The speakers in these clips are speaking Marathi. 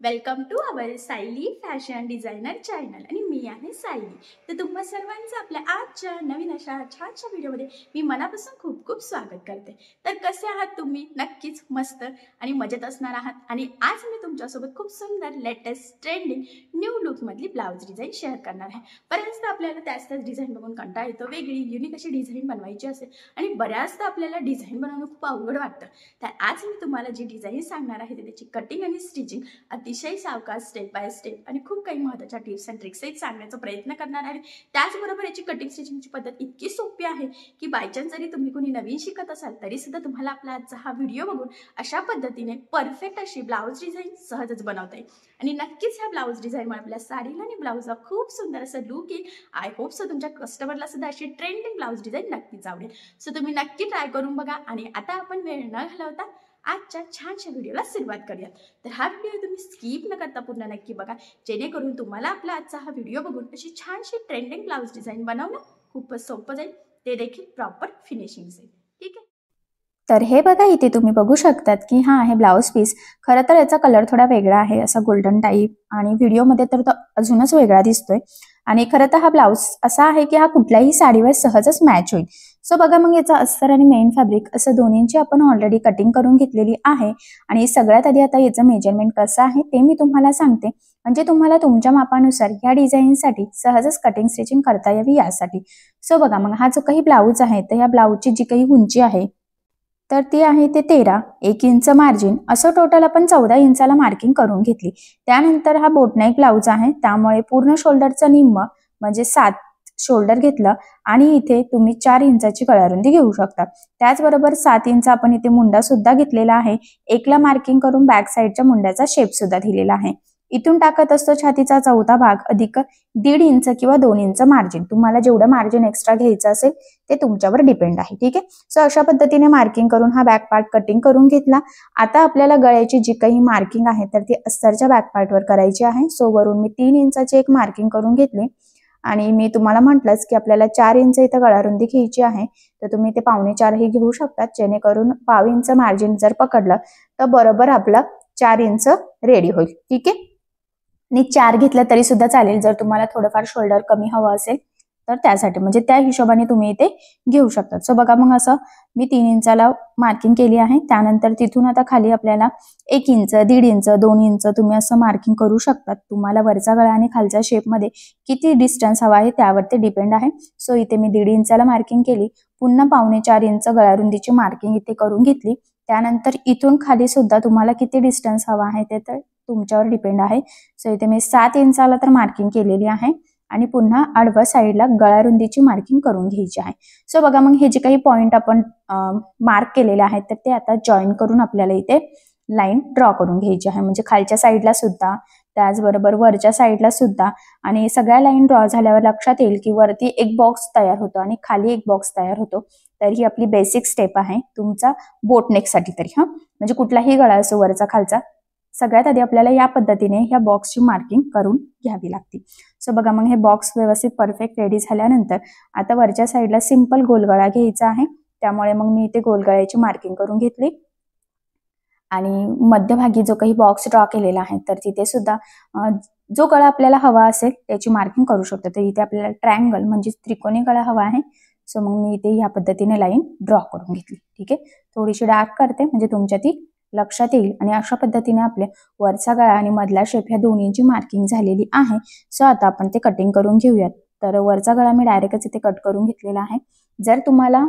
Welcome to our Sayali fashion designer channel आणि मी आहे सायली। तर तुम्हा सर्वांचं आपल्या आजच्या नवीन अशा छानशा व्हिडिओमध्ये मी मनापासून खूप खूप स्वागत करते। तर कसे आहात तुम्ही? नक्कीच मस्त आणि मजेत असणार आहात। आणि आज मी तुमच्यासोबत खूप सुंदर लेटेस्ट ट्रेंडिंग न्यू लुक मधली ब्लाउज डिझाईन शेअर करणार आहे। बऱ्याचदा आपल्याला त्याच डिझाईन बघून कंटाळा येतो, वेगळी युनिक अशी डिझाईन बनवायची असेल आणि बऱ्याचदा आपल्याला डिझाईन बनवणं खूप अवघड वाटतं। तर आज मी तुम्हाला जी डिझाईन सांगणार आहे त्याची कटिंग आणि स्टिचिंग अतिशय सावकाश स्टेप बाय स्टेप आणि खूप काही महत्त्वाच्या टिप्स अँड ट्रिक्स सांगण्याचा प्रयत्न करणार आहे। त्याचबरोबर याची कटिंग स्टिचिंगची पद्धत इतकी सोपी आहे की बायचान्स जरी तुम्ही कोणी नवीन शिकत असाल तरी सुद्धा तुम्हाला आपला आजचा हा व्हिडिओ बघून अशा पद्धतीने परफेक्ट अशी ब्लाउज डिझाईन सहजच बनवता येईल। आणि नक्कीच ह्या ब्लाउज डिझाईनमुळे आपल्या साडीला आणि ब्लाउजला खूप सुंदर असं लुक येईल। आय होप सो तुमच्या कस्टमरला सुद्धा अशी ट्रेंडिंग ब्लाउज डिझाईन नक्कीच आवडेल। सो तुम्ही नक्की ट्राय करून बघा। आणि आता आपण वेळ न घालवता आजच्या छानशा व्हिडिओला सुरुवात करूया। तर हा व्हिडिओ तुम्ही स्किप न करता पूर्ण नक्की बघा, जेणेकरून तुम्हाला आपला आजचा हा व्हिडिओ बघून अशी छानशी ट्रेंडिंग ब्लाउज डिझाईन बनवणं खूपच सोपं जाईल, ते देखील प्रॉपर फिनिशिंग जाईल। ठीक आहे। तर हे बघा, इथे तुम्ही बघू शकतात की हा आहे ब्लाउज पीस। खरं तर याचा कलर थोडा वेगळा आहे, असा गोल्डन टाईप, आणि व्हिडिओमध्ये तर तो अजूनच वेगळा दिसतोय। आणि खरं तर हा ब्लाउज असा आहे की हा कुठल्याही साडीवर सहजच मॅच होईल। सो बघा, मग याचा अस्तर आणि मेन फॅब्रिक असं दोन्हींची आपण ऑलरेडी कटिंग करून घेतलेली आहे। आणि सगळ्यात आधी आता याचं मेजरमेंट कसं आहे ते मी तुम्हाला सांगते, म्हणजे तुम्हाला तुमच्या मापानुसार या डिझाईनसाठी सहजच कटिंग स्टिचिंग करता यावी यासाठी। सो बघा, मग हा जो काही ब्लाउज आहे तर या ब्लाउजची जी काही उंची आहे तर ती आहे ते 13, 1 इंच मार्जिन, असं टोटल आपण 14 इंचाला मार्किंग करून घेतली। त्यानंतर हा बोटनेक ब्लाउज आहे, त्यामुळे पूर्ण शोल्डरचं निम्म म्हणजे 7 शोल्डर घेतलं आणि इथे तुम्ही 4 इंचाची गळारुंदी घेऊ शकता। त्याचबरोबर 7 इंच आपण इथे मुंडा सुद्धा घेतलेला आहे। 1ला मार्किंग करून बॅक साईडच्या मुंड्याचा शेप सुद्धा दिलेला आहे। इथून टाकत असतो छातीचा चौथा भाग अधिक 1.5 इंच किंवा 2 इंच मार्जिन। तुम्हाला जेवढं मार्जिन एक्स्ट्रा घ्यायचं असेल ते तुमच्यावर डिपेंड आहे। ठीक आहे। सो अशा पद्धतीने मार्किंग करून हा बॅक पार्ट कटिंग करून घेतला। आता आपल्याला गळ्याची जी काही मार्किंग आहे तर ती अस्तरच्या बॅक पार्टवर करायची आहे। सो वरून मी 3 इंचाची एक मार्किंग करून घेतली। आणि मी तुम्हाला म्हटलंच की आपल्याला 4 इंच इथं गळारुंदी घ्यायची आहे, तर तुम्ही ते 4.25 ही घेऊ शकतात, जेणेकरून 1/2 इंच मार्जिन जर पकडलं तर बरोबर आपलं 4 इंच रेडी होईल। ठीक आहे। आणि 4 घेतलं तरी सुद्धा चालेल, जर तुम्हाला थोडंफार शोल्डर कमी हवं असेल तर त्यासाठी, म्हणजे त्या हिशोबाने तुम्ही इथे घेऊ शकता। सो बघा, मग असं मी 3 इंचाला मार्किंग केली आहे। त्यानंतर तिथून आता खाली आपल्याला 1 इंच, 1.5 इंच, 2 इंच तुम्ही असं मार्किंग करू शकतात। तुम्हाला वरचा गळा आणि खालच्या शेपमध्ये किती डिस्टन्स हवा आहे त्यावरती डिपेंड आहे। सो इथे मी 1.5 इंचाला मार्किंग केली, पुन्हा 4.25 इंच गळारुंदीची मार्किंग इथे करून घेतली। त्यानंतर इथून खाली सुद्धा तुम्हाला किती डिस्टन्स हवा आहे ते तर तुमच्यावर डिपेंड आहे। सो इथे मी 7 इंचाला तर मार्किंग केलेली आहे आणि पुन्हा आडव्या साईडला गळारुंदीची मार्किंग करून घ्यायची आहे। सो बघा, मग हे जे काही पॉइंट आपण मार्क केलेले आहेत तर ते आता जॉईन करून आपल्याला इथे लाईन ड्रॉ करून घ्यायची आहे, म्हणजे खालच्या साईडला सुद्धा, त्याचबरोबर वरच्या साईडला सुद्धा। आणि सगळ्या लाईन ड्रॉ झाल्यावर लक्षात येईल की वरती एक बॉक्स तयार होतो आणि खाली एक बॉक्स तयार होतो। तर ही आपली बेसिक स्टेप आहे तुमचा बोटनेकसाठी तरी, म्हणजे कुठलाही गळा असो वरचा खालचा, सगळ्यात आधी आपल्याला या पद्धतीने ह्या बॉक्सची मार्किंग करून घ्यावी लागते। सो बघा, मग हे बॉक्स व्यवस्थित परफेक्ट रेडी झाल्यानंतर आता वरच्या साईडला सिंपल गोलगळा घ्यायचा आहे, त्यामुळे मग मी इथे गोलगळ्याची मार्किंग करून घेतली। आणि मध्यभागी जो काही बॉक्स ड्रॉ केलेला आहे तर तिथे सुद्धा जो गळा आपल्याला हवा असेल त्याची मार्किंग करू शकतो। तर इथे आपल्याला ट्रायंगल म्हणजे त्रिकोणी गळा हवा आहे। सो मग मी इथे ह्या पद्धतीने लाईन ड्रॉ करून घेतली। ठीक आहे। थोडीशी डार्क करते म्हणजे तुमच्या ती लक्षात येईल। आणि अशा पद्धतीने आपल्या वरचा गळा आणि मधला शेप ह्या दोन्हींची मार्किंग झालेली आहे। सो आता आपण ते कटिंग करून घेऊयात। तर वरचा गळा मी डायरेक्टच इथे कट करून घेतलेला आहे। जर तुम्हाला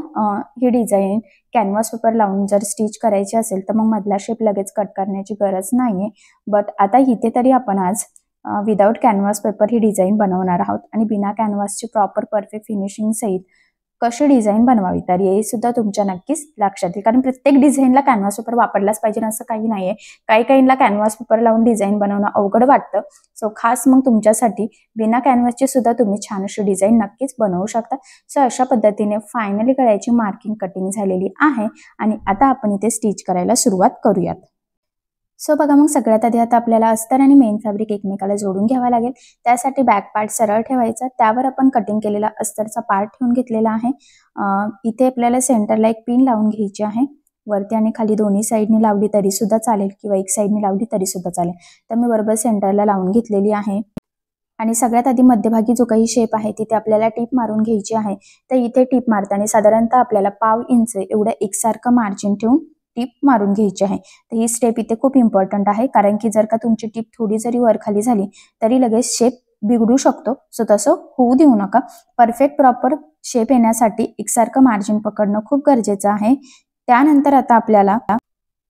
ही डिझाईन कॅनव्हास पेपर लावून जर स्टिच करायची असेल तर मग मधला शेप लगेच कट करण्याची गरज नाहीये। बट आता इथे तरी आपण आज विदाउट कॅनव्हास पेपर ही डिझाईन बनवणार आहोत आणि बिना कॅनव्हासची प्रॉपर परफेक्ट फिनिशिंग सहित कशी डिझाईन बनवावी तर हे सुद्धा तुमच्या नक्कीच लक्षात येईल। कारण प्रत्येक डिझाईनला कॅनव्हास पेपर वापरलाच पाहिजे असं काही नाहीये, काहींना कॅनव्हास पेपर लावून डिझाईन बनवणं अवघड वाटतं। सो खास मग तुमच्यासाठी बिना कॅनव्हासची सुद्धा तुम्ही छान अशी डिझाईन नक्कीच बनवू शकता। सो अशा पद्धतीने फायनली गळ्याची मार्किंग कटिंग झालेली आहे आणि आता आपण इथे स्टिच करायला सुरुवात करूयात। सो बघा, मग सगळ्यात आधी आता आपल्याला अस्तर आणि मेन फॅब्रिक एकमेकाला जोडून घ्यावा लागेल। त्यासाठी बॅक पार्ट सरळ ठेवायचा, त्यावर आपण कटिंग केलेला अस्तरचा पार्ट ठेवून घेतलेला आहे। इथे आपल्याला सेंटरला एक पिन लावून घ्यायची आहे वरती आणि खाली दोन्ही साईडनी लावली तरी सुद्धा चालेल किंवा एक साईडनी लावली तरी सुद्धा चालेल. तर मी बरोबर सेंटरला लावून घेतलेली आहे. आणि सगळ्यात आधी मध्यभागी जो काही शेप आहे तिथे आपल्याला टीप मारून घ्यायची आहे. तर इथे टीप मारताना साधारणतः आपल्याला 1/2 इंच एवढं एकसारखं मार्जिन ठेवून टीप मारून घ्यायची आहे. तर ही स्टेप इथे खूप इम्पॉर्टंट आहे, कारण की जर का तुमची टीप थोडी जरी वरखाली झाली तरी लगेच शेप बिघडू शकतो. सो तसं होऊ देऊ नका. परफेक्ट प्रॉपर शेप येण्यासाठी एकसारखं मार्जिन पकडणं खूप गरजेचं आहे. त्यानंतर आता आपल्याला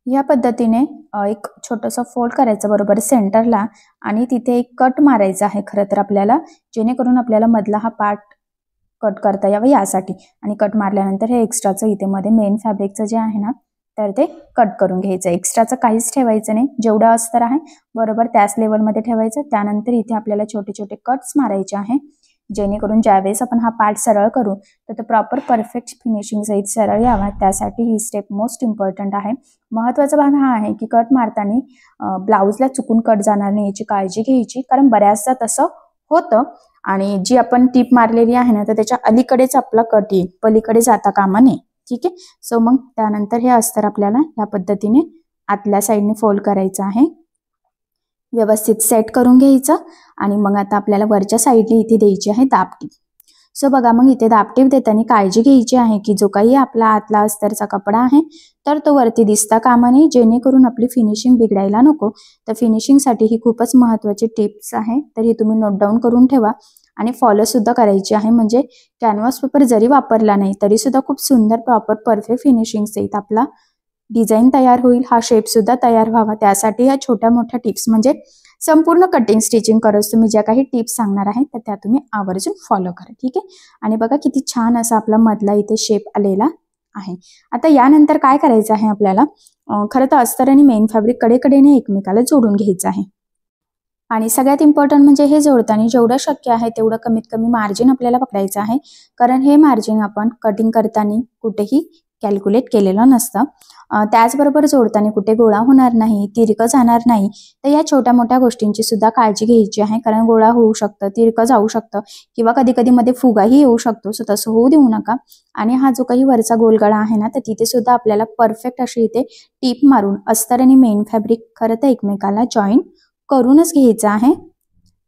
या पद्धतीने एक छोटंसं फोल्ड करायचं बरोबर सेंटरला आणि तिथे एक कट मारायचा आहे खरं तर आपल्याला, जेणेकरून आपल्याला मधला हा पार्ट कट करता यावं यासाठी. आणि कट मारल्यानंतर हे एक्स्ट्राचं इथे मध्ये मेन फॅब्रिकचं जे आहे ना तर ते कट करून घ्यायचं. एक्स्ट्राचं काहीच ठेवायचं नाही, जेवढं अस्तर आहे बरोबर त्याच लेवलमध्ये ठेवायचं. त्यानंतर इथे आपल्याला छोटे छोटे कट्स मारायचे आहे, जेणेकरून ज्यावेळेस आपण हा पार्ट सरळ करू तर तो प्रॉपर परफेक्ट फिनिशिंग सहित सरळ यावा. त्यासाठी ही स्टेप मोस्ट इम्पॉर्टंट आहे. महत्त्वाचा भाग हा आहे की कट मारताना ब्लाऊजला चुकून कट जाणार नाही याची काळजी घ्यायची, कारण बऱ्याचदा तसं होतं आणि जी आपण टीप मारलेली आहे ना तर त्याच्या अलीकडेच आपला कट येईल, पलीकडे जाता कामा नये. ठीक आहे. सो मग त्यानंतर हे अस्तर आपल्याला या पद्धतीने आतल्या साईडने फोल्ड करायचं आहे, व्यवस्थित सेट करून घ्यायचं. आणि मग आता आपल्याला वरच्या साईडला इथे द्यायची आहे दाबटीप. सो बघा, मग इथे दाबटीप देताना काळजी घ्यायची आहे की जो काही आपला आतला अस्तरचा कपडा आहे तर तो वरती दिसता कामा नये, जेणेकरून आपली फिनिशिंग बिघडायला नको. तर फिनिशिंगसाठी ही खूपच महत्त्वाची टिप्स आहे, तर ही तुम्ही नोट डाऊन करून ठेवा आणि फॉलो सुद्धा करायची आहे. म्हणजे कॅनव्हास पेपर जरी वापरला नाही तरी सुद्धा खूप सुंदर प्रॉपर परफेक्ट फिनिशिंग सहित आपला डिझाईन तयार होईल, हा शेप सुद्धा तयार व्हावा. त्यासाठी या छोट्या मोठ्या टिप्स म्हणजे संपूर्ण कटिंग स्टिचिंग करत तुम्ही ज्या काही टिप्स सांगणार आहेत तर त्या तुम्ही आवर्जून फॉलो करा. ठीक आहे. आणि बघा किती छान असा आपला मधला इथे शेप आलेला आहे. आता यानंतर काय करायचं आहे आपल्याला, खरं तर अस्तर आणि मेन फॅब्रिक कडेकडेने एकमेकाला जोडून घ्यायचं आहे. आणि सगळ्यात इम्पॉर्टंट म्हणजे हे जोडताना जेवढं शक्य आहे तेवढं कमीत कमी मार्जिन आपल्याला पकडायचं आहे, कारण हे मार्जिन आपण कटिंग करताना कुठेही कॅल्क्युलेट केलेलं नसतं. त्याचबरोबर जोडताना कुठे गोळा होणार नाही, तिरकं जाणार नाही. तर या छोट्या मोठ्या गोष्टींची सुद्धा काळजी घ्यायची आहे, कारण गोळा होऊ शकतं, तिरकं जाऊ शकतं किंवा कधी कधी मध्ये फुगाही येऊ शकतो. सो तसं होऊ देऊ नका. आणि हा जो काही वरचा गोलगळा आहे ना तर तिथे सुद्धा आपल्याला परफेक्ट अशी इथे टीप मारून अस्तर आणि मेन फॅब्रिक खरं तर एकमेकाला जॉईन करूनच घ्यायचं आहे.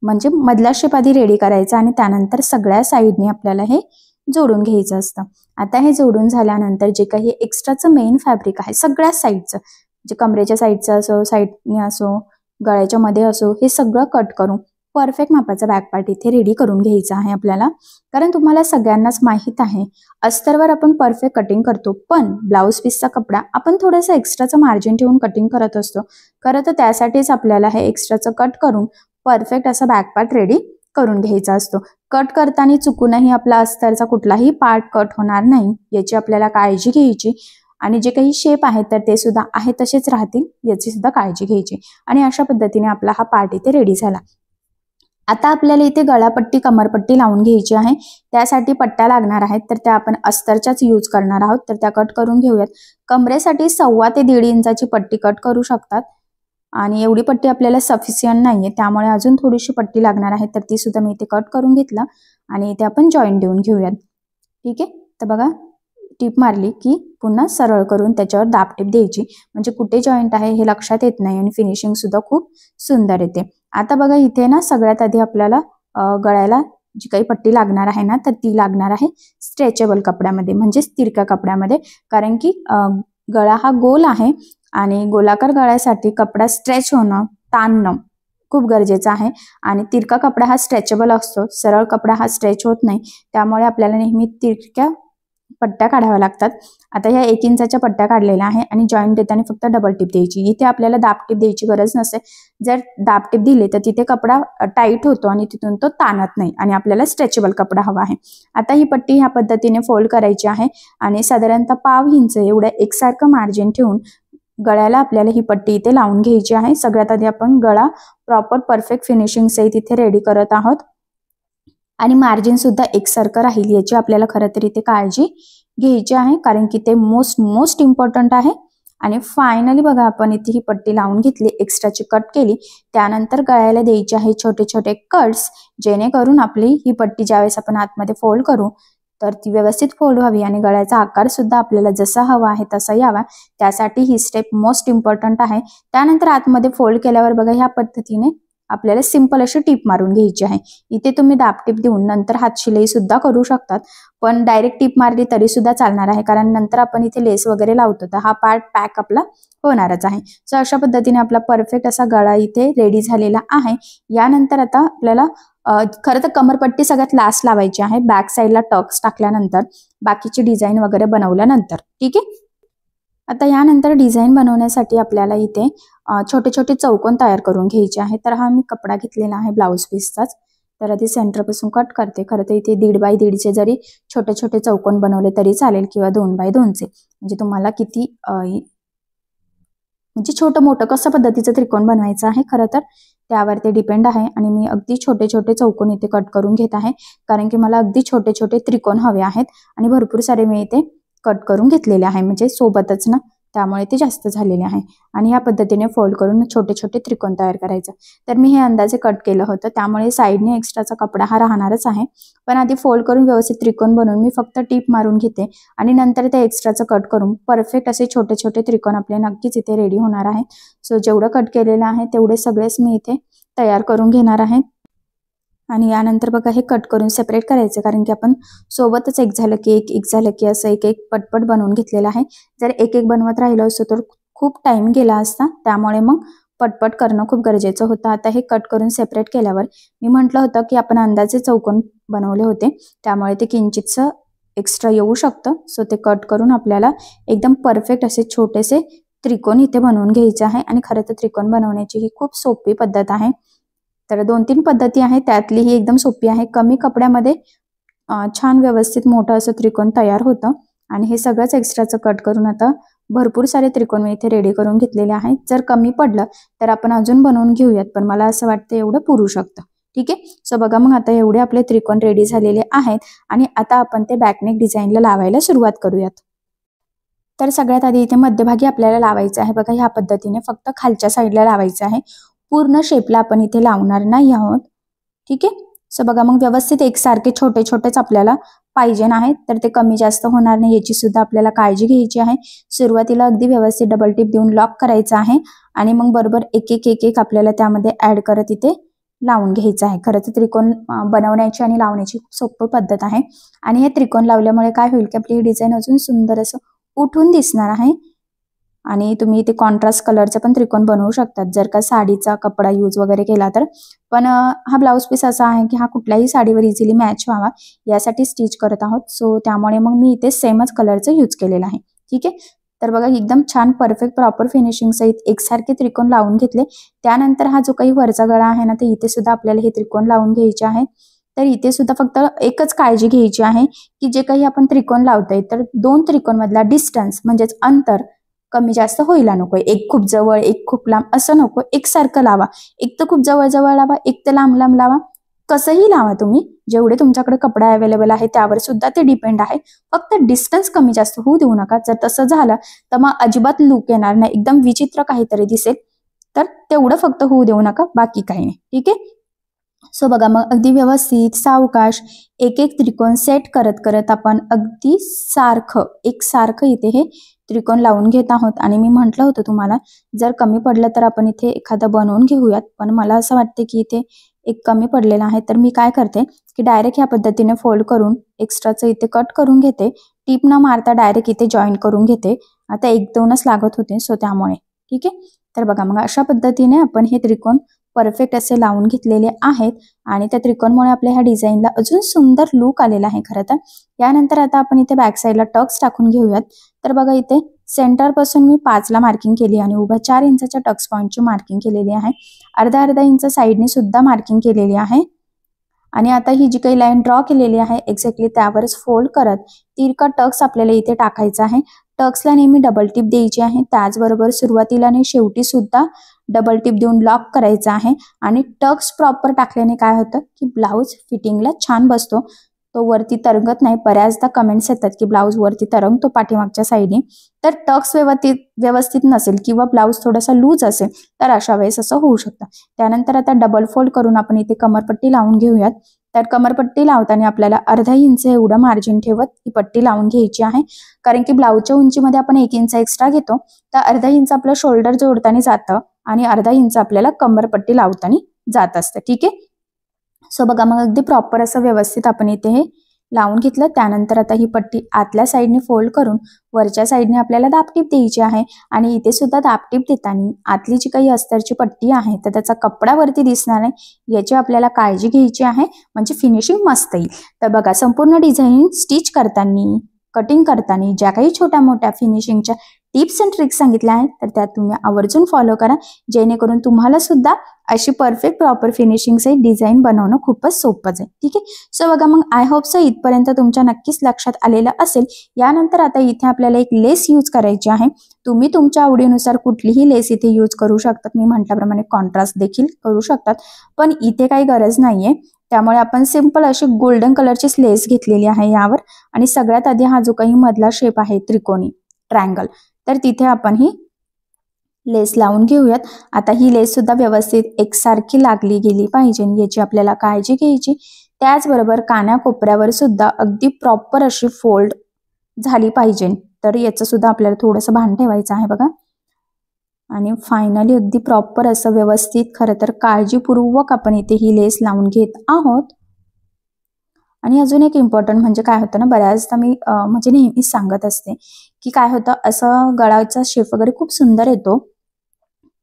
म्हणजे मधला शेप आधी रेडी करायचा आणि त्यानंतर सगळ्या साईडने आपल्याला हे जोडून घ्यायचं असतं. आता हे जोडून झाल्यानंतर जे काही एक्स्ट्राचं मेन फॅब्रिक आहे सगळ्या साईडचं, जे कमरेच्या साईडचं असो, साईडने असो, गळ्याच्या मध्ये असो, हे सगळं कट करून परफेक्ट मापाचा बॅक पार्ट इथे रेडी करून घ्यायचा आहे आपल्याला. कारण तुम्हाला सगळ्यांनाच माहीत आहे अस्तरवर आपण परफेक्ट कटिंग करतो, पण ब्लाऊज पीसचा कपडा आपण थोडंसं एक्स्ट्राचं मार्जिन ठेवून कटिंग करत असतो. खरं तर त्यासाठीच आपल्याला हे एक्स्ट्राचं कट करून परफेक्ट असा बॅक पार्ट रेडी करून घ्यायचा असतो. कट करताना चुकूनही आपला अस्तरचा कुठलाही पार्ट कट होणार नाही याची आपल्याला काळजी घ्यायची. आणि जे काही शेप आहेत तर ते सुद्धा आहे तसेच राहतील याची सुद्धा काळजी घ्यायची. आणि अशा पद्धतीने आपला हा पार्ट इथे रेडी झाला. आता आपल्याला इथे गळापट्टी कमरपट्टी लावून घ्यायची आहे. त्यासाठी पट्ट्या लागणार आहेत तर त्या आपण अस्तरच्याच यूज करणार आहोत, तर त्या कट करून घेऊयात. कमरेसाठी 1.25 ते 1.5 इंचाची पट्टी कट करू शकतात आणि एवढी पट्टी आपल्याला सफिशियंट नाहीये, त्यामुळे अजून थोडीशी पट्टी लागणार आहे, तर ती सुद्धा मी इथे कट करून घेतलं आणि इथे आपण जॉईंट देऊन घेऊयात. ठीक आहे. तर बघा, टीप मारली की पुन्हा सरळ करून त्याच्यावर दाबटीप द्यायची, म्हणजे कुठे जॉईंट आहे हे लक्षात येत नाही आणि फिनिशिंग सुद्धा खूप सुंदर येते. आता बघा इथे ना सगळ्यात आधी आपल्याला गळ्याला जी काही पट्टी लागणार आहे ना तर ती लागणार आहे स्ट्रेचेबल कपड्यामध्ये, म्हणजेच तिरक्या कपड्यामध्ये. कारण की गळा हा गोल आहे आणि गोलाकार गळ्यासाठी कपडा स्ट्रेच होणं, ताणणं खूप गरजेचं आहे. आणि तिरका कपडा हा स्ट्रेचेबल असतो, सरळ कपडा हा स्ट्रेच होत नाही, त्यामुळे आपल्याला नेहमी तिरक्या पट्ट्या काढाव्या लागतात. आता ह्या 1 इंचाच्या पट्ट्या काढलेल्या आहे आणि जॉईंट देताना फक्त डबल टिप द्यायची. इथे आपल्याला दाबटीप द्यायची गरज नसते. जर दाबटीप दिली तर तिथे कपडा टाईट होतो आणि तिथून तो ताणत नाही आणि आपल्याला स्ट्रेचेबल कपडा हवा आहे. आता ही पट्टी ह्या पद्धतीने फोल्ड करायची आहे आणि साधारणतः 1/2 इंच एवढं एकसारखं मार्जिन ठेवून गळ्याला आपल्याला ही पट्टी इथे लावून घ्यायची आहे. सगळ्यात आधी आपण गळा प्रॉपर परफेक्ट फिनिशिंग सहित इथे रेडी करत आहोत आणि मार्जिन सुद्धा एकसारखं राहील याची आपल्याला खरं तर इथे काळजी घ्यायची आहे, कारण की ते मोस्ट इम्पॉर्टंट आहे. आणि फायनली बघा, आपण इथे ही पट्टी लावून घेतली, एक्स्ट्राची कट केली, त्यानंतर गळ्याला द्यायची आहे छोटे छोटे कट्स, जेणेकरून आपली ही पट्टी ज्यावेळेस आपण आतमध्ये फोल्ड करू तर ती व्यवस्थित फोल्ड व्हावी आणि गळ्याचा आकार सुद्धा आपल्याला जसा हवा आहे तसा यावा, त्यासाठी ही स्टेप मोस्ट इम्पॉर्टंट आहे. त्यानंतर आतमध्ये फोल्ड केल्यावर बघा ह्या पद्धतीने आपल्याला सिंपल अशी टीप मारून घ्यायची आहे. इथे तुम्ही दाब टीप देऊन नंतर हात शिलाई सुद्धा करू शकतात, पण डायरेक्ट टीप मारली तरी सुद्धा चालणार आहे, कारण नंतर आपण इथे लेस वगैरे लावतो तर हा पार्ट पॅक आपला होणारच आहे. सो अशा पद्धतीने आपला परफेक्ट असा गळा इथे रेडी झालेला आहे. यानंतर आता आपल्याला खरं तर कमरपट्टी सगळ्यात लास्ट लावायची आहे, बॅक साईडला टक्स टाकल्यानंतर, बाकीची डिझाईन वगैरे बनवल्यानंतर. ठीक आहे. आता यानंतर डिझाईन बनवण्यासाठी आपल्याला इथे छोटे छोटे चौकोन तयार करून घ्यायचे आहे. तर हा मी कपडा घेतलेला आहे ब्लाऊज पीसचाच. तर आधी सेंटरपासून कट करते. खरं तर इथे 1.5 बाय 1.5चे जरी छोटे छोटे चौकोन बनवले तरी चालेल, किंवा 2 बाय 2चे, म्हणजे तुम्हाला किती म्हणजे छोटं मोठं कसं पद्धतीचं त्रिकोण बनवायचं आहे खरं तर त्यावर ते डिपेंड आहे. आणि मी अगदी छोटे छोटे चौकोन इथे कट करून घेत आहे, कारण की मला अगदी छोटे छोटे त्रिकोण हवे आहेत आणि भरपूर सारे मी इथे कट करून घेतलेले आहे, म्हणजे सोबतच ना, त्यामुळे ते जास्त झालेले आहे. आणि ह्या पद्धतीने फोल्ड करून छोटे छोटे त्रिकोण तयार करायचं. तर मी हे अंदाजे कट केलं होतं, त्यामुळे साईडने एक्स्ट्राचा कपडा हा राहणारच आहे. पण आधी फोल्ड करून व्यवस्थित त्रिकोण बनवून मी फक्त टीप मारून घेते आणि नंतर ते एक्स्ट्राचं कट करून परफेक्ट असे छोटे छोटे त्रिकोण आपले नक्कीच इथे रेडी होणार आहे. सो जेवढं कट केलेलं आहे तेवढे सगळेच मी इथे तयार करून घेणार आहे. आणि यानंतर बघा हे कट करून सेपरेट करायचं, कारण की आपण सोबतच एक झालं की एक झालं की असं एक एक पटपट बनवून घेतलेलं आहे. जर एक एक बनवत राहिलं असतं तर खूप टाइम गेला असता, त्यामुळे मग पटपट करणं खूप गरजेचं होतं. आता हे कट करून सेपरेट केल्यावर मी म्हटलं होतं की आपण अंदाजे चौकोन बनवले होते, त्यामुळे ते किंचितसं एक्स्ट्रा येऊ शकतं. सो ते कट करून आपल्याला एकदम परफेक्ट असे छोटेसे त्रिकोण इथे बनवून घ्यायचे आहे. आणि खरं तर त्रिकोण बनवण्याची ही खूप सोपी पद्धत आहे. तर 2-3 पद्धती आहेत, त्यातली ही एकदम सोपी आहे. कमी कपड्यामध्ये छान व्यवस्थित मोठं असं त्रिकोण तयार होतं. आणि हे सगळंच एक्स्ट्राचं कट करून आता भरपूर सारे त्रिकोण मी इथे रेडी करून घेतलेले आहेत. जर कमी पडलं तर आपण अजून बनवून घेऊयात, पण मला असं वाटतं एवढं पुरू शकतं. ठीक आहे. सो बघा मग आता एवढे आपले त्रिकोण रेडी झालेले आहेत. आणि आता आपण ते बॅकनेक डिझाईनला लावायला सुरुवात करूयात. तर सगळ्यात आधी इथे मध्यभागी आपल्याला लावायचं आहे. बघा ह्या पद्धतीने फक्त खालच्या साईडला लावायचं आहे, पूर्ण शेपला आपण इथे लावणार नाही आहोत. ठीक आहे. सो बघा मग व्यवस्थित एकसारखे छोटे छोटेच आपल्याला पाहिजे आहेत, तर ते कमी जास्त होणार नाही याची सुद्धा आपल्याला काळजी घ्यायची आहे. सुरुवातीला अगदी व्यवस्थित डबल टिप देऊन लॉक करायचं आहे आणि मग बरोबर एक एक आपल्याला त्यामध्ये ऍड करत इथे लावून घ्यायचं आहे. खरं तर त्रिकोण बनवण्याची आणि लावण्याची खूप सोपी पद्धत आहे. आणि हे त्रिकोण लावल्यामुळे काय होईल की आपली ही डिझाईन अजून सुंदर असं उठून दिसणार आहे. आणि तुम्ही इथे कॉन्ट्रास्ट कलरचे पण त्रिकोण बनवू शकतात जर का साडीचा कपडा यूज वगैरे केला तर. पण हा ब्लाऊज पीस असा आहे की हा कुठल्याही साडीवर इझिली मॅच व्हावा यासाठी स्टिच करत आहोत. सो त्यामुळे मग मी इथे सेमच कलरचं यूज केलेलं आहे. ठीक आहे. तर बघा एकदम छान परफेक्ट प्रॉपर फिनिशिंग सहित एकसारखे त्रिकोण लावून घेतले. त्यानंतर हा जो काही वरचा गळा आहे ना, तर इथे सुद्धा आपल्याला हे त्रिकोण लावून घ्यायचे आहेत. तर इथे सुद्धा फक्त एकच काळजी घ्यायची आहे की जे काही आपण त्रिकोण लावतोय तर 2 त्रिकोण मधला डिस्टन्स म्हणजेच अंतर कमी जास्त व्हायला नको. एक खूप जवळ एक खूप लांब असं नको, एकसारखं लावा. एक तर खूप जवळ जवळ लावा, एक तर लांब लांब लावा, कसंही लावा तुम्ही. जेवढे तुमच्याकडे कपडा अवेलेबल आहे त्यावर सुद्धा ते डिपेंड आहे. फक्त डिस्टन्स कमी जास्त होऊ देऊ नका. जर तसं झालं तर मग अजिबात लुक येणार नाही, एकदम विचित्र काहीतरी दिसेल. तर तेवढं फक्त होऊ देऊ नका, बाकी काही नाही. ठीक आहे. सो बघा मग अगदी व्यवस्थित सावकाश एक त्रिकोण सेट करत करत आपण अगदी एकसारखं इथे हे त्रिकोण लावून घेत आहोत. आणि मी म्हटलं होतं तुम्हाला जर कमी पडलं तर आपण इथे एखादं बनवून घेऊयात, पण मला असं वाटतं की इथे एक कमी पडलेला आहे. तर मी काय करते की डायरेक्ट ह्या पद्धतीने फोल्ड करून एक्स्ट्राचं इथे कट करून घेते. टीप न मारता डायरेक्ट इथे जॉईन करून घेते. आता 1-2च लागत होते सो त्यामुळे. ठीक आहे. तर बघा मग अशा पद्धतीने आपण हे त्रिकोण परफेक्ट असे लावून घेतलेले आहेत. आणि त्या त्रिकोणमुळे आपल्या ह्या डिझाईनला अजून सुंदर लुक आलेला आहे खरं तर. यानंतर आता आपण इथे बॅक साईडला टक्स टाकून घेऊयात. तर बघा इथे सेंटर पासून मी 5ला मार्किंग केली आणि उभ्या 4 इंचाच्या टक्स पॉईंटची मार्किंग केलेली आहे. अर्धा इंच साईडने सुद्धा मार्किंग केलेली आहे. आणि आता ही जी काही लाईन ड्रॉ केलेली आहे एक्झॅक्टली त्यावरच फोल्ड करत तिरका टक्स आपल्याला इथे टाकायचा आहे. टक्सला नेहमी डबल टिप द्यायची आहे. त्याचबरोबर सुरुवातीला आणि शेवटी सुद्धा डबल टिप देऊन लॉक करायचा आहे. आणि टक्स प्रॉपर टाकल्याने काय होतं की ब्लाऊज फिटिंगला छान बसतो. तो वरती तरंगत नाही. बऱ्याचदा कमेंट्स येतात की ब्लाऊज वरती तरंगतो पाठीमागच्या साईडने, तर टक्स व्यवस्थित नसेल किंवा ब्लाऊज थोडासा लूज असेल तर अशा वेळेस असं होऊ शकतं. त्यानंतर आता डबल फोल्ड करून आपण इथे कमरपट्टी लावून घेऊयात. तर कमरपट्टी लावताना आपल्याला अर्धा इंच एवढं मार्जिन ठेवत ही पट्टी लावून घ्यायची आहे, कारण की ब्लाऊजच्या उंचीमध्ये आपण 1 इंच एक्स्ट्रा घेतो, तर अर्धा इंच आपलं शोल्डर जोडताना जातं आणि अर्धा इंच आपल्याला कमरपट्टी लावताना जात असतं. ठीक आहे. सो बघा मग अगदी प्रॉपर असं व्यवस्थित आपण इथे हे लावून घेतलं. त्यानंतर आता ही पट्टी आतल्या साईडने फोल्ड करून वरच्या साईडने आपल्याला दाबटीप द्यायची आहे आणि इथे सुद्धा दाबटीप देताना आतली जी काही अस्तरची पट्टी आहे तर त्याचा कपडा वरती दिसणार नाही याची आपल्याला काळजी घ्यायची आहे, म्हणजे फिनिशिंग मस्त येईल. तर बघा संपूर्ण डिझाईन स्टिच करताना कटिंग करताना ज्या काही छोट्या मोठ्या फिनिशिंगच्या टिप्स अँड ट्रिक्स सांगितल्या आहेत तर त्या तुम्ही आवर्जून फॉलो करा, जेणेकरून तुम्हाला सुद्धा अशी परफेक्ट प्रॉपर फिनिशिंगचे डिझाईन बनवणं खूपच सोपं आहे. ठीक आहे. सो बघा मग आय होप सो इथपर्यंत तुमच्या नक्कीच लक्षात आलेलं असेल. यानंतर आता इथे आपल्याला एक लेस यूज करायची आहे. तुम्ही तुमच्या आवडीनुसार कुठलीही लेस इथे यूज करू शकतात. मी म्हटल्याप्रमाणे कॉन्ट्रास्ट देखील करू शकतात, पण इथे काही गरज नाहीये. त्यामुळे आपण सिंपल अशी गोल्डन कलरचीच लेस घेतलेली आहे यावर. आणि सगळ्यात आधी हा जो काही मधला शेप आहे त्रिकोणी ट्रायंगल, तर तिथे आपण ही लेस लावून घेऊयात. आता ही लेस सुद्धा व्यवस्थित एकसारखी लागली गेली पाहिजे याची आपल्याला काळजी घ्यायची. त्याचबरोबर कानाकोपऱ्यावर सुद्धा अगदी प्रॉपर अशी फोल्ड झाली पाहिजे, तर याचं सुद्धा आपल्याला थोडंसं भान ठेवायचं आहे बघा. आणि फायनली अगदी प्रॉपर असं व्यवस्थित खरं तर काळजीपूर्वक आपण इथे ही लेस लावून घेत आहोत. आणि अजून एक इम्पॉर्टंट म्हणजे काय होतं ना, बऱ्याचदा मी म्हणजे नेहमीच सांगत असते की काय होतं, असं गळाचा शेप वगैरे खूप सुंदर येतो,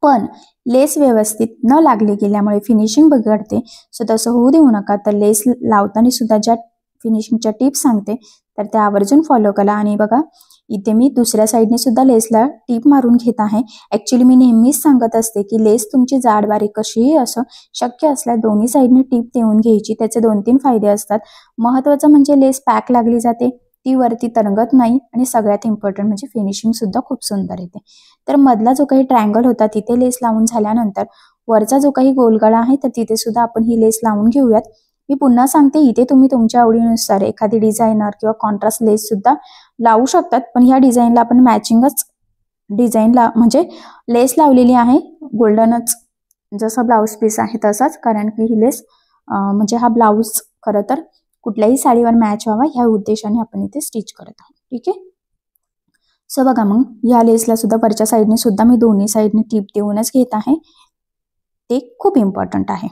पण लेस व्यवस्थित न लागली गेल्यामुळे फिनिशिंग बिघडते. सो तसं होऊ देऊ नका. तर लेस लावताना सुद्धा ज्या फिनिशिंगच्या टिप्स सांगते तर त्या आवर्जून फॉलो करा. आणि बघा इथे मी दुसऱ्या साईडने सुद्धा लेसला टीप मारून घेत आहे. ॲक्च्युली मी नेहमीच सांगत असते की लेस तुमची जाड बारीक कशीही असो, शक्य असल्यास दोन्ही साईडने टीप देऊन घ्यायची. त्याचे 2-3 फायदे असतात. महत्त्वाचं म्हणजे लेस पॅक लागली जाते, ती वरती तरंगत नाही, आणि सगळ्यात इम्पॉर्टंट म्हणजे फिनिशिंग सुद्धा खूप सुंदर येते. तर मधला जो काही ट्रायंगल होता तिथे लेस लावून झाल्यानंतर वरचा जो काही गोलगळा आहे तर तिथे सुद्धा आपण ही लेस लावून घेऊयात. मी पुन्हा सांगते, इथे तुम्ही तुमच्या आवडीनुसार एखादी डिझायनर किंवा कॉन्ट्रास्ट लेस सुद्धा लावू शकतात, पण ह्या डिझाईनला आपण मॅचिंगच डिझाईनला म्हणजे लेस लावलेली आहे गोल्डनच, जसं ब्लाऊज पीस आहे तसाच, कारण की ही लेस म्हणजे हा ब्लाऊज खरं तर कुठल्याही साडीवर मॅच व्हावा ह्या उद्देशाने आपण इथे स्टिच करत आहोत. ठीक आहे. सो बघा मग ह्या लेसला सुद्धा वरच्या साईडने सुद्धा मी दोन्ही साईडने टीप देऊनच घेत आहे, ते खूप इम्पॉर्टंट आहे.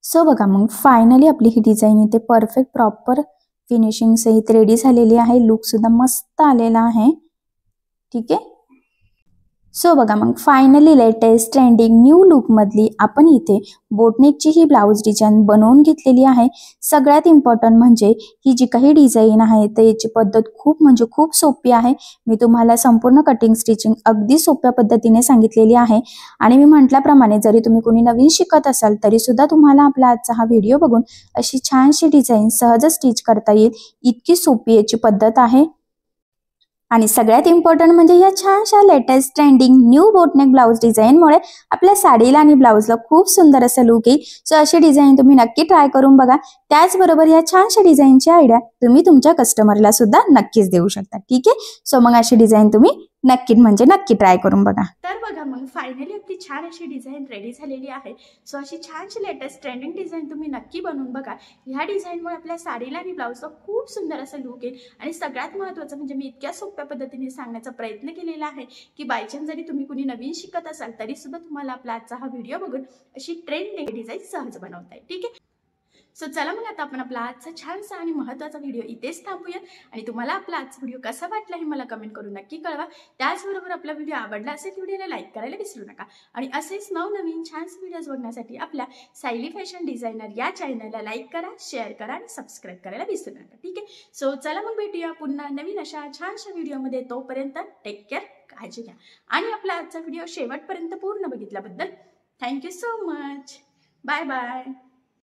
सो बघा मग फायनली आपली ही डिझाईन इथे परफेक्ट प्रॉपर फिनिशिंग सहित रेडी झालेली आहे. लुक सुद्धा मस्त आलेला आहे. ठीक आहे. सो बघा मग फायनली लेटेस्ट ट्रेंडिंग न्यू लुकमधली आपण इथे बोटनेकची ही ब्लाऊज डिझाईन बनवून घेतलेली आहे. सगळ्यात इम्पॉर्टंट म्हणजे ही जी काही डिझाईन आहे तर याची पद्धत खूप म्हणजे खूप सोपी आहे. मी तुम्हाला संपूर्ण कटिंग स्टिचिंग अगदी सोप्या पद्धतीने सांगितलेली आहे. आणि मी म्हटल्याप्रमाणे जरी तुम्ही कोणी नवीन शिकत असाल तरी सुद्धा तुम्हाला आपला आजचा हा व्हिडिओ बघून अशी छानशी डिझाईन सहज स्टिच करता येईल, इतकी सोपी याची पद्धत आहे. आणि सगळ्यात इम्पॉर्टंट म्हणजे या छानशा latest trending new boatneck blouse डिझाईनमुळे आपल्या साडीला आणि ब्लाऊजला खूप सुंदर असं लुक येईल. सो अशी डिझाईन तुम्ही नक्की ट्राय करून बघा. त्याचबरोबर या छानशा डिझाईनची आयडिया तुम्ही तुमच्या कस्टमरला सुद्धा नक्कीच देऊ शकता. ठीक आहे. सो मग अशी डिझाईन तुम्ही नक्की ट्राय करून बघा. तर बघा मग फायनली आपली छान अशी डिझाईन रेडी झालेली आहे. सो अशी छानशी लेटेस्ट ट्रेंडिंग डिझाईन तुम्ही नक्की बनवून बघा. ह्या डिझाईनमुळे आपल्या साडीला आणि ब्लाऊजला खूप सुंदर असं लुक येईल. आणि सगळ्यात महत्त्वाचं म्हणजे मी इतक्या सोप्या पद्धतीने सांगण्याचा प्रयत्न केलेला आहे की बायचान्स जरी तुम्ही कुणी नवीन शिकत असाल तरी सुद्धा तुम्हाला आपला आजचा हा व्हिडिओ बघून अशी ट्रेंडिंग डिझाईन सहज बनवता येईल. ठीक आहे. सो चला मग आता आपण आपला आजचा छानसा आणि महत्त्वाचा व्हिडिओ इथेच थांबूया. आणि तुम्हाला आपला आजचा व्हिडिओ कसा वाटला हे मला कमेंट करून नक्की कळवा. त्याचबरोबर आपला व्हिडिओ आवडला असेल व्हिडिओला लाईक करायला विसरू नका. आणि असेच नवनवीन छानसे व्हिडिओज बघण्यासाठी आपल्या सायली फॅशन डिझायनर या चॅनलला लाईक करा, शेअर करा आणि सबस्क्राईब करायला विसरू नका. ठीक आहे. सो चला मग भेटूया पुन्हा नवीन अशा छानशा व्हिडिओमध्ये. तोपर्यंत टेक केअर, काळजी घ्या. आणि आपला आजचा व्हिडिओ शेवटपर्यंत पूर्ण बघितल्याबद्दल thank you so much. Bye bye.